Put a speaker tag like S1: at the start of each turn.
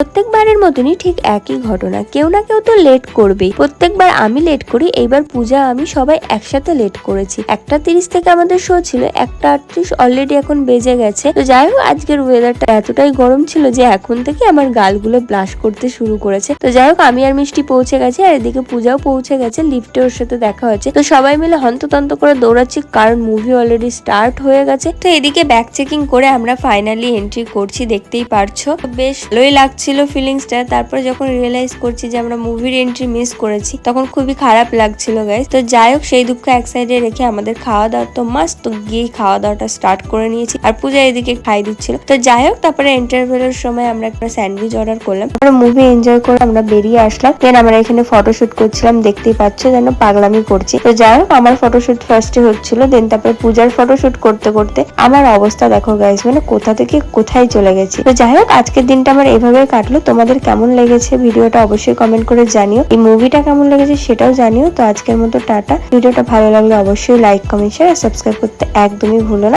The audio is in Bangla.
S1: প্রত্যেকবারের মতনই ঠিক একই ঘটনা, কেউ না কেউ তো লেট করবেই। প্রত্যেকবার আমি লেট করি, এইবার পূজা আমি সবাই একসাথে লেট করেছি। 1:30 থেকে আমাদের শো ছিল, 1:38 অলরেডি এখন বেজে গেছে। তো যাই হোক, আজকের ওয়েদারটা এতটাই গরম ছিল যে এখন থেকে আমার গালগুলো ব্লাশ করতে শুরু করেছে। তো যাই হোক, আমি আর মিষ্টি পৌঁছে গেছি, আর এদিকে পূজাও পৌঁছে গেছে। লিফটে ওর সাথে দেখা হয়েছে। তো সবাই মিলে হন্ততন্ত করে দৌড়াচ্ছি, কারণ মুভি অলরেডি স্টার্ট হয়ে গেছে। তো এদিকে ব্যাক চেকিং করে আমরা ফাইনালি এন্ট্রি করছি, দেখতেই পারছো। বেশ ভালোই লাগছিল ফিলিংসটা। তারপরে যখন রিয়েলাইজ করছি যে আমরা মুভির এন্ট্রি মিস করেছি, তখন খুবই খারাপ লাগছিল গাইস। তো যাই হোক, সেই দুঃখ এক সাইডে রেখে আমাদের খাওয়া দাওয়া তো মাস্ট, তো গিয়ে খাওয়া দাওয়াটা স্টার্ট করে নিয়েছি, আর পূজা এদিকে খাই দিচ্ছিল। তো যাই হোক, তারপরে ইন্টারভেলের সময় আমরা একটা স্যান্ডউইচ অর্ডার করলাম, তারপরে মুভি এনজয় করে আমরা বেরিয়ে আসলাম। দেন আমরা এখানে ফটোশুট করছিলাম, দেখতেই পাচ্ছ যেন পাগলামি করছি। তো যাই হোক, আমার ফটোশুট ফার্স্টে হচ্ছিল, দেন তারপরে পূজার ফটোশুট করতে করতে আমার অবস্থা দেখো গাইস, মানে কোথা থেকে কোথায় চলে গেছি। তো যাই হোক, আজকের দিনটা আমার এইভাবে কাটলো। তোমাদের কেমন লেগেছে ভিডিওটা অবশ্যই কমেন্ট করে জানিও, এই মুভিটা কেমন লেগেছে সেটাও জানিও। তো আজকের মতো টাটা। ভিডিওটা ভালো লাগলে অবশ্যই লাইক, কমেন্ট, শেয়ার আর সাবস্ক্রাইব করতে একদমই ভুলো না।